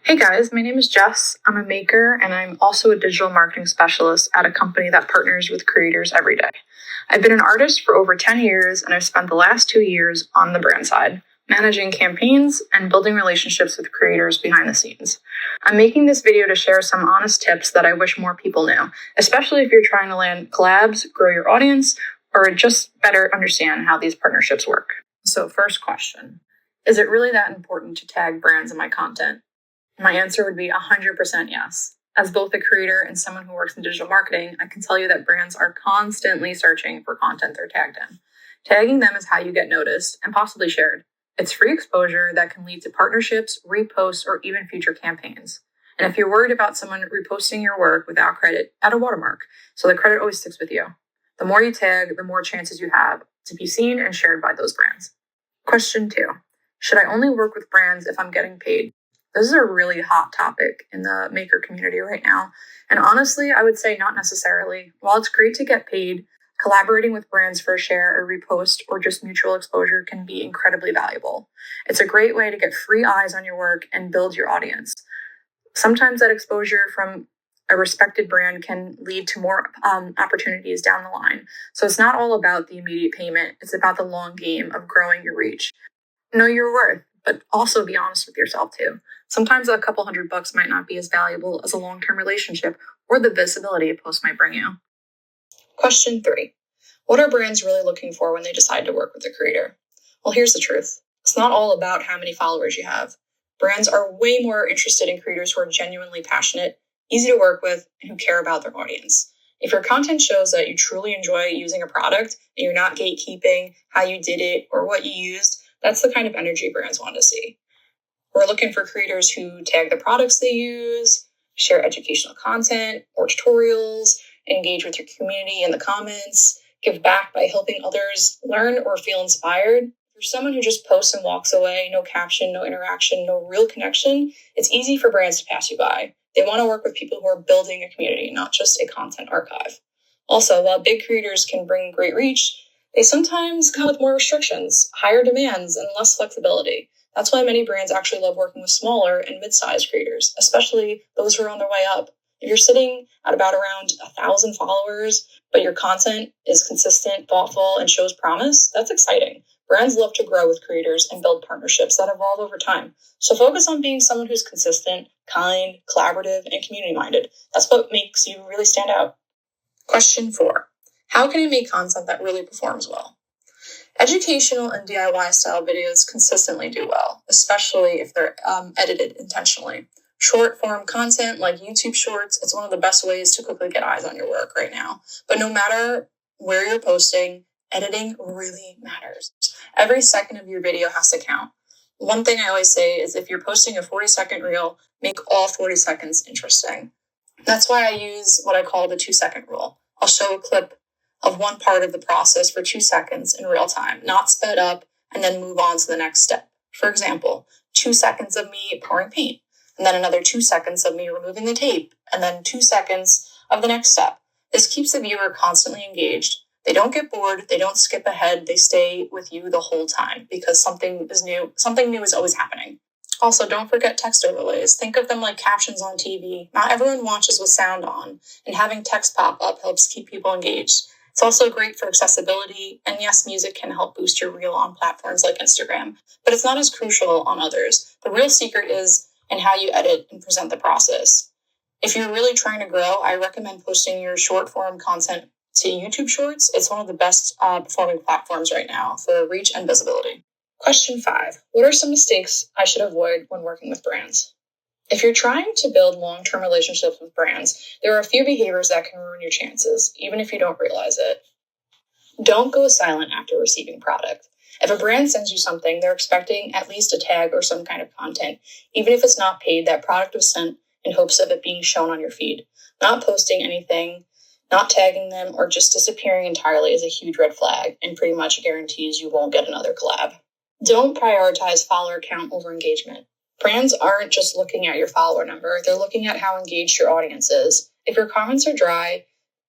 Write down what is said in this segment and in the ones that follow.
Hey guys, my name is Jess. I'm a maker and I'm also a digital marketing specialist at a company that partners with creators every day. I've been an artist for over 10 years and I've spent the last 2 years on the brand side, managing campaigns and building relationships with creators behind the scenes. I'm making this video to share some honest tips that I wish more people knew, especially if you're trying to land collabs, grow your audience, or just better understand how these partnerships work. So first question, is it really that important to tag brands in my content? My answer would be 100% yes. As both a creator and someone who works in digital marketing, I can tell you that brands are constantly searching for content they're tagged in. Tagging them is how you get noticed and possibly shared. It's free exposure that can lead to partnerships, reposts, or even future campaigns. And if you're worried about someone reposting your work without credit, add a watermark, so the credit always sticks with you. The more you tag, the more chances you have to be seen and shared by those brands. Question 2. Should I only work with brands if I'm getting paid? This is a really hot topic in the maker community right now. And honestly, I would say not necessarily. While it's great to get paid, collaborating with brands for a share or repost or just mutual exposure can be incredibly valuable. It's a great way to get free eyes on your work and build your audience. Sometimes that exposure from a respected brand can lead to more opportunities down the line. So it's not all about the immediate payment. It's about the long game of growing your reach. Know your worth, but also be honest with yourself too. Sometimes a couple $100 might not be as valuable as a long-term relationship or the visibility a post might bring you. Question 3. What are brands really looking for when they decide to work with a creator? Well, here's the truth. It's not all about how many followers you have. Brands are way more interested in creators who are genuinely passionate, easy to work with, and who care about their audience. If your content shows that you truly enjoy using a product and you're not gatekeeping how you did it or what you used, that's the kind of energy brands want to see. We're looking for creators who tag the products they use, share educational content or tutorials, engage with your community in the comments, give back by helping others learn or feel inspired. If you're someone who just posts and walks away, no caption, no interaction, no real connection, it's easy for brands to pass you by. They want to work with people who are building a community, not just a content archive. Also, while big creators can bring great reach, they sometimes come with more restrictions, higher demands, and less flexibility. That's why many brands actually love working with smaller and mid-sized creators, especially those who are on their way up. If you're sitting at about around 1,000 followers, but your content is consistent, thoughtful, and shows promise, that's exciting. Brands love to grow with creators and build partnerships that evolve over time. So focus on being someone who's consistent, kind, collaborative, and community-minded. That's what makes you really stand out. Question 4. How can I make content that really performs well? Educational and DIY style videos consistently do well, especially if they're edited intentionally. Short form content like YouTube Shorts, it's one of the best ways to quickly get eyes on your work right now. But no matter where you're posting, editing really matters. Every second of your video has to count. One thing I always say is if you're posting a 40-second reel, make all 40 seconds interesting. That's why I use what I call the 2-second rule. I'll show a clip of one part of the process for 2 seconds in real time, not sped up, and then move on to the next step. For example, 2 seconds of me pouring paint, and then another 2 seconds of me removing the tape, and then 2 seconds of the next step. This keeps the viewer constantly engaged. They don't get bored, they don't skip ahead, they stay with you the whole time because something new is always happening. Also, don't forget text overlays. Think of them like captions on TV. Not everyone watches with sound on, and having text pop up helps keep people engaged. It's also great for accessibility, and yes, music can help boost your reel on platforms like Instagram, but it's not as crucial on others. The real secret is in how you edit and present the process. If you're really trying to grow, I recommend posting your short form content to YouTube Shorts. It's one of the best performing platforms right now for reach and visibility. Question 5. What are some mistakes I should avoid when working with brands? If you're trying to build long-term relationships with brands, there are a few behaviors that can ruin your chances, even if you don't realize it. Don't go silent after receiving product. If a brand sends you something, they're expecting at least a tag or some kind of content. Even if it's not paid, that product was sent in hopes of it being shown on your feed. Not posting anything, not tagging them, or just disappearing entirely is a huge red flag and pretty much guarantees you won't get another collab. Don't prioritize follower count over engagement. Brands aren't just looking at your follower number, they're looking at how engaged your audience is. If your comments are dry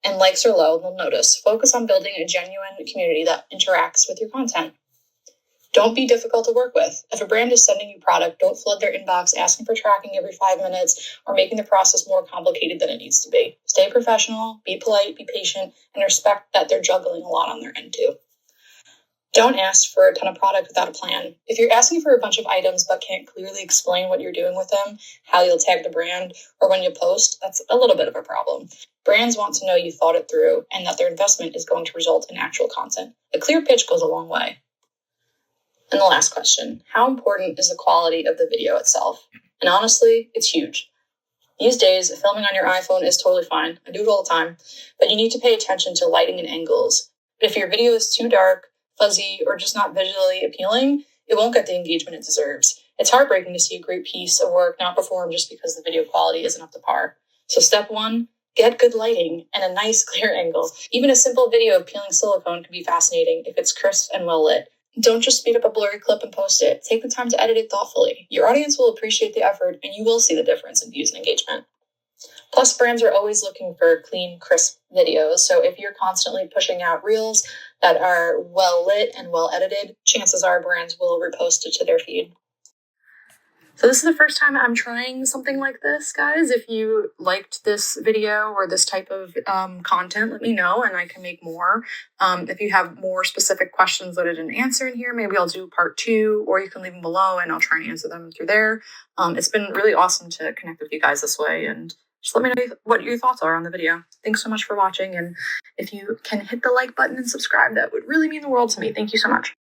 and likes are low, they'll notice. Focus on building a genuine community that interacts with your content. Don't be difficult to work with. If a brand is sending you product, don't flood their inbox asking for tracking every 5 minutes or making the process more complicated than it needs to be. Stay professional, be polite, be patient, and respect that they're juggling a lot on their end too. Don't ask for a ton of product without a plan. If you're asking for a bunch of items but can't clearly explain what you're doing with them, how you'll tag the brand, or when you post, that's a little bit of a problem. Brands want to know you thought it through and that their investment is going to result in actual content. A clear pitch goes a long way. And the last question, how important is the quality of the video itself? And honestly, it's huge. These days, filming on your iPhone is totally fine. I do it all the time. But you need to pay attention to lighting and angles. But if your video is too dark, fuzzy, or just not visually appealing, it won't get the engagement it deserves. It's heartbreaking to see a great piece of work not perform just because the video quality isn't up to par. So step 1, get good lighting and a nice clear angle. Even a simple video of peeling silicone can be fascinating if it's crisp and well lit. Don't just speed up a blurry clip and post it. Take the time to edit it thoughtfully. Your audience will appreciate the effort and you will see the difference in views and engagement. Plus, brands are always looking for clean, crisp videos. So if you're constantly pushing out reels that are well lit and well edited, chances are brands will repost it to their feed. So this is the first time I'm trying something like this, guys. If you liked this video or this type of content, let me know and I can make more. If you have more specific questions that I didn't answer in here, maybe I'll do part 2, or you can leave them below and I'll try and answer them through there. It's been really awesome to connect with you guys this way, and just let me know what your thoughts are on the video. Thanks so much for watching, and if you can hit the like button and subscribe, that would really mean the world to me. Thank you so much.